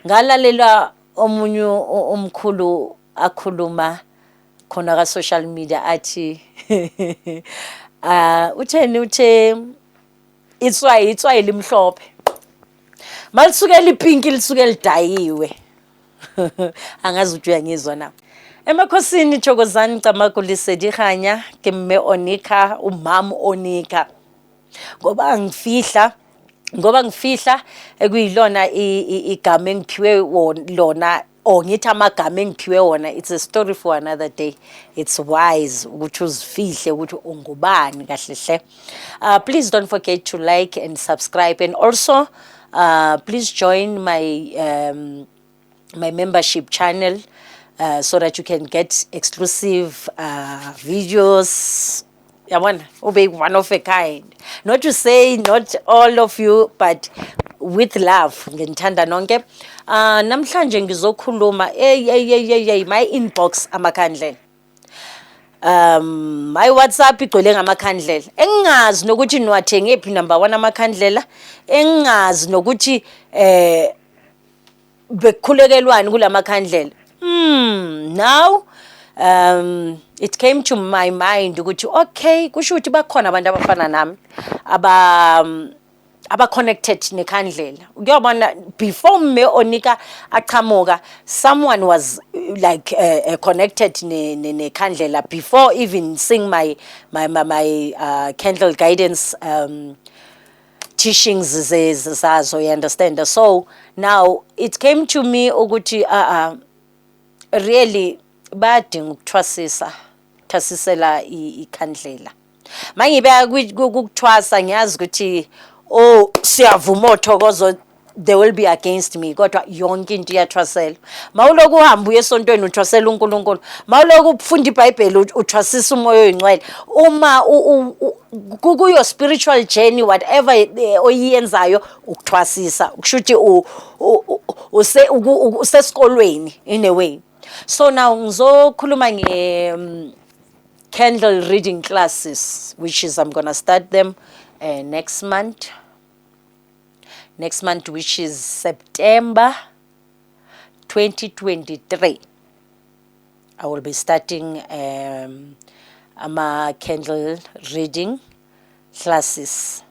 ngalalela omunye omkhulu akhuluma khona ka social media athi utheni uthe itswayi limhlophe malisuke lipinki lisuke lidayiwe angazi ukuthi uyangizwa na Emakhosini Thokozani Camagu Lesedi Kganya ke mme Onika umam Onika ngoba ngifihla ekuyilona igama engiphiwe lona ngithi amagama engiphiwe wona. It's a story for another day. It's wise ukuthi uzifihle ukuthi ungubani kahle hle. Please don't forget to like and subscribe, and also please join my my membership channel so that you can get exclusive videos. Will be one of a kind. Not to say not all of you, but with love. Ngithanda nonke. Namhlanje ngizokhuluma my inbox amakhandlela. My WhatsApp igcwele ngamakhandlela. Engazi nokuthi niwathenge phi number 1 amakhandlela. Engazi nokuthi bekhulekelwani kulamakhandlela. Now it came to my mind ukuthi okay kusho ukuthi bakhona abantu abafana nami aba connected nekhandlela. Uyabona before me Onika aqhamuka someone was like connected nekhandlela before even seeing my candle guidance teachings zazo, you understand. So now it came to me ukuthi really badinga ukuthwasisela ikhandlela mangibeka ukuthwasa ngiyazi ukuthi siyavuma Thokozo they will be against me kodwa yonke into iyathwasela mawuloku uhamba uye esontweni uthwasela uNkulunkulu mawuloku ufunda iBhayibheli uthwasisa umoya oyingcwele uma kuyo spiritual journey whatever oyenzayo ukuthwasisa kushuthi usesikolweni in a way. So now ngizokhuluma candle reading classes, which is I'm gonna start them next month, which is September 2023. I will be starting candle reading classes.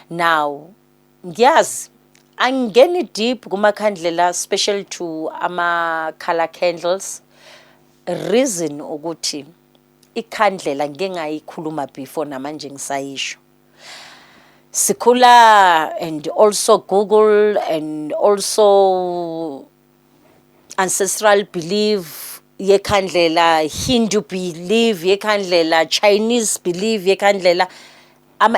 Now, yes, angeni deep kumakhandlela special to color candles. Reason ukuthi ikhandlela ngengayikhuluma before namanje ngisayisho sikhula, and also Google, and also ancestral belief yekhandlela, Hindu belief yekhandlela, Chinese belief yekhandlela.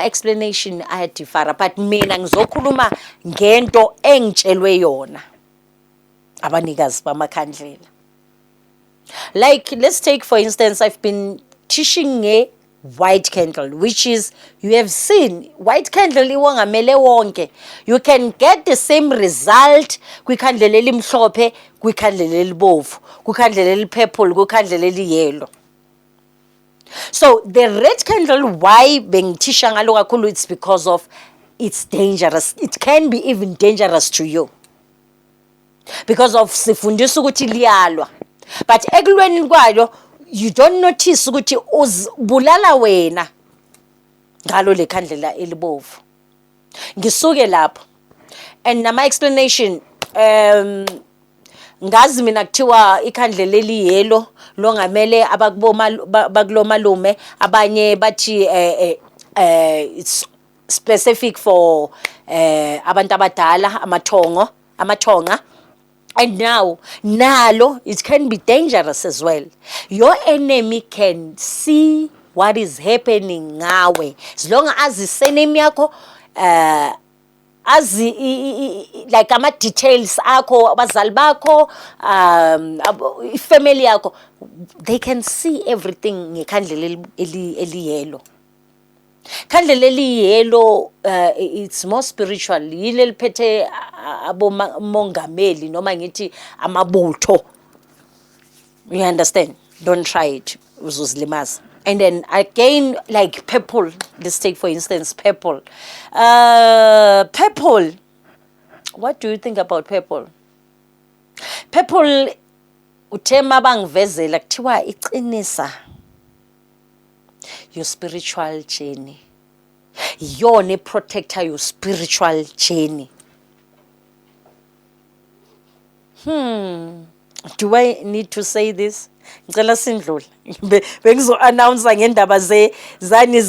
Explanation ayadifara, but mina ngizokhuluma ngento engitshelwe yona abanikazi bamakhandlela. Like, let's take for instance, I've been teaching a white candle, which is, you have seen white candle iwongamele wonke. You can get the same result kwikhandlela elimhlophe, kwikhandlela elibovu, kwikhandlela elipurple, kwikhandlela eliyellow. So the red candle, why bengithisha ngalo kakhulu, it's because of it's dangerous. It can be even dangerous to you because of sifundisa ukuthi liyalwa, but ekulweni kwayo you don't notice ukuthi uzibulala wena ngalo le khandlela elibovu. Ngisuke lapho, and nama explanation ngazi mina kuthiwa ikhandlela eliyelo longamele abakulomalume, abanye bathi it's specific for abantu abadala, amathonga. And now nalo it can be dangerous as well. Your enemy can see what is happening ngawe as long as isenemi yakho as like ama details akho, abazali bakho, family yakho, they can see everything ngekhandlela eliyelo. Khandlela eliyelo it's more spiritual, yile liphethe abomongameli noma ngithi amabutho. You understand? Don't try it, uzozilimaza. And then again, like purple, let's take for instance purple. Purple, what do you think about purple? people uthema bangivezela kuthiwa iqinisa your spiritual journey. Yona protector your spiritual journey. Do I need to say this? Ngicela sindlule. Bengizo announce ngendaba zani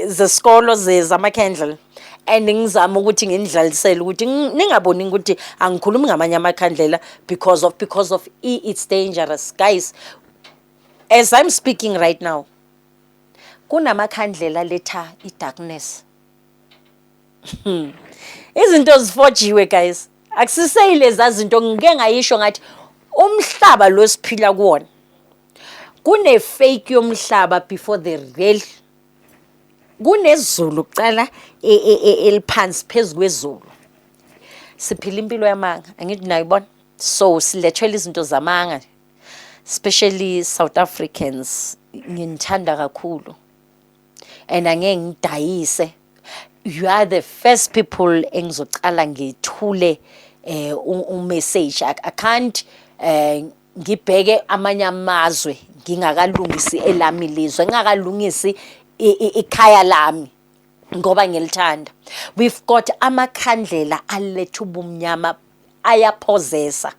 zesikolo zamakhandlela. And ngizama ukuthi ngindlalisele ukuthi ningaboni ukuthi angikhulumi ngamanye amakhandlela because of it's dangerous. Guys, as I'm speaking right now, kunamakhandlela letha darkness. Izinto zifojiwe guys. Akusiseyile zazinto ngike ngayisho ngathi umhlaba lo siphila kuwona. Kune fake yomhlaba before the real. Kunezulu kucala eliphansi phezulu kwezulu. Siphila impilo yamanga, angithi nayibona. So silethwele izinto zamanga, especially South Africans. Ngithanda kakhulu. And angeke ngidayise. You are the first people engizocala ngithule message. I can't ngibheke amanye amazwe ngingakalungisi elami lizwe, ngingakalungisi ikhaya lami ngoba ngilithanda. We've got amakhandlela aletha ubumnyama ayaphozesa.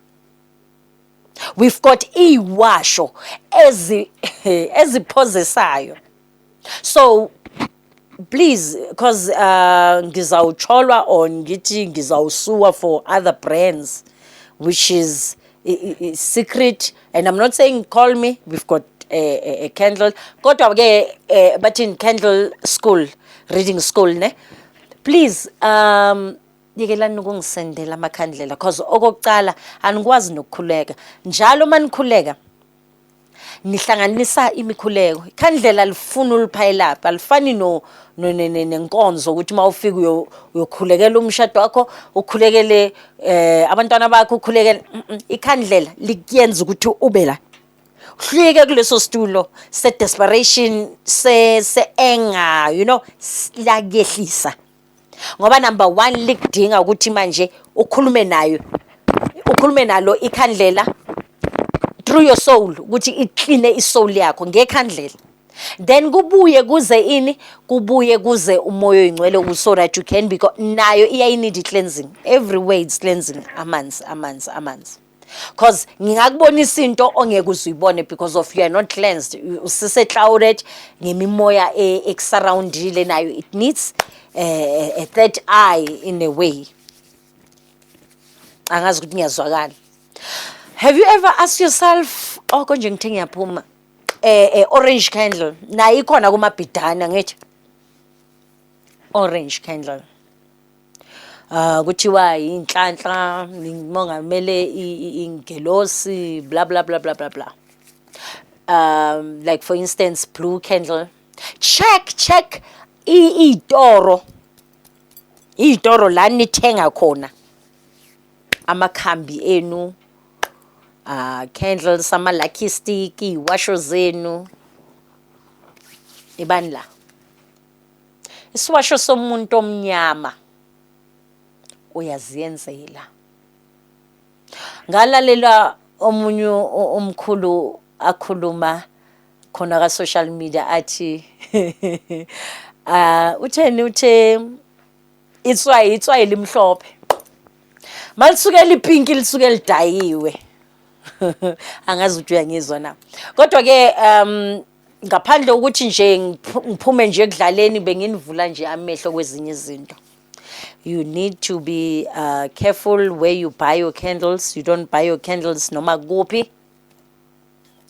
We've got iwasho eziphozesayo. So please, because ngizawucholwa or ngithi ngizawusuwa for other brands, which is secret. And I'm not saying call me. We've got a candle. Kodwa ke but in candle school, reading school ne. Please yekelani ukungisendela amakhandlela because okokucala anikwazi nokukhuleka. Njalo manikhuleka nihlanganisa imikhuleko. Ikhandlela lifuna uliphayelapha, alifani nenkonzo ukuthi mawufika uyokhulekela umshado wakho, ukhulekele abantwana bakho, ukhulekele ikhandlela likuyenza ukuthi ube la. Uhlike kuleso situlo se desperation, se anger, you know, lakehlisa. Ngoba number 1 likudinga ukuthi manje ukhulume nayo. Ukhulume nalo ikhandlela through your soul ukuthi iclean isoul yakho ngekhandlela. Then kubuye kuze ini, kubuye kuze umoya oyingcwele so that you can, because nayo iyayinidi cleansing. Every way it's cleansing. Amanzi. Because ngingakubonisa into ongeke uzuyibone because of you are not cleansed. Usise clouded ngemimoya esurroundile nayo. It needs a third eye in a way. Angazi ukuthi ngiyazwakala. Have you ever asked yourself, oh konje ngithe ngiyaphuma, orange candle na ikhona kumabhidana ngithi orange candle kuthiwa inhlanhla mongamele ingelosi blah blah blah blah blah blah. Like for instance blue candle, check itoro la nithenga khona amakhambi enu, candles, sama lucky stick, iwasho zenu. Ibani la isiwasho somuntu omnyama uyaziyenzela. Ngalalela omunye omkhulu akhuluma khona ka social media athi uthe itswayi limhlophe malisukela ipink lisukela lidayiwe. Angazi ukuthi uyangizwa na. Kodwa ke ngaphandle ukuthi nje ngiphume nje ekudlaleni benginivula nje amehlo kwezinye izinto. You need to be careful where you buy your candles. You don't buy your candles noma kuphi.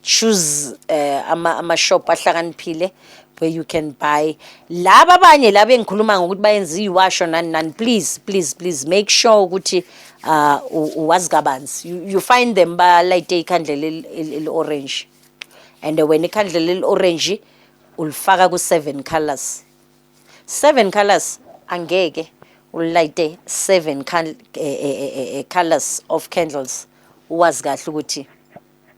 Choose ama shop ahlakaniphile where you can buy. Laba abanye laba engikhuluma ngokuthi bayenza iwasho nani, please make sure ukuthi uwazi kabanzi. You find them ba light ikhandlela el-orange. And when ikhandlela el-orange ulifaka ku 7 colors. 7 colors angeke ulight 7 colors of candles. Uwazi kahle ukuthi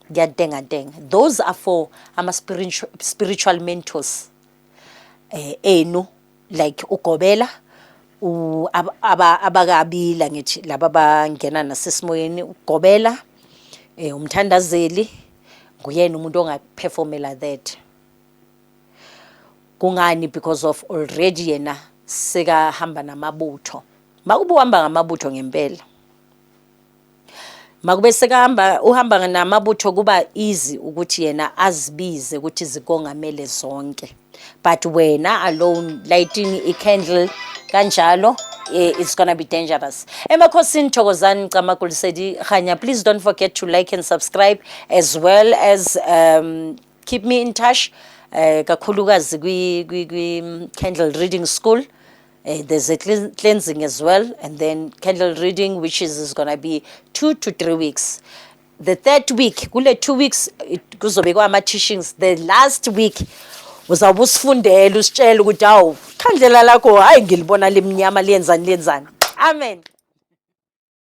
kuyadenga. Those are for ama spiritual mentors. Enu like ugobela abakabila ngithi laba bangena nasesimoyeni ugobela umthandazeli nguyena umuntu ongaperformela that. Kungani? Because of already yena sekahamba namabutho. Makube uhamba ngamabutho ngempela, makube uhamba namabutho kuba easy ukuthi yena azibize ukuthi zikongamele zonke. But wena alone lighting a candle kanjalo, it's gonna be dangerous. Emakhosini, Thokozani, Camagu, Lesedi, Kganya. Please don't forget to like and subscribe, as well as keep me in touch. Kakhulukazi kwi candle reading school. There's a cleansing as well, and then candle reading, which is gonna be 2 to 3 weeks. The third week, kule 2 weeks, kuzobekwa ama-teachings. The last week, uzawube usifundela usitshela ukuthi hawu, ikhandlela lakho hayi ngilibona limnyama liyenzani. Amen.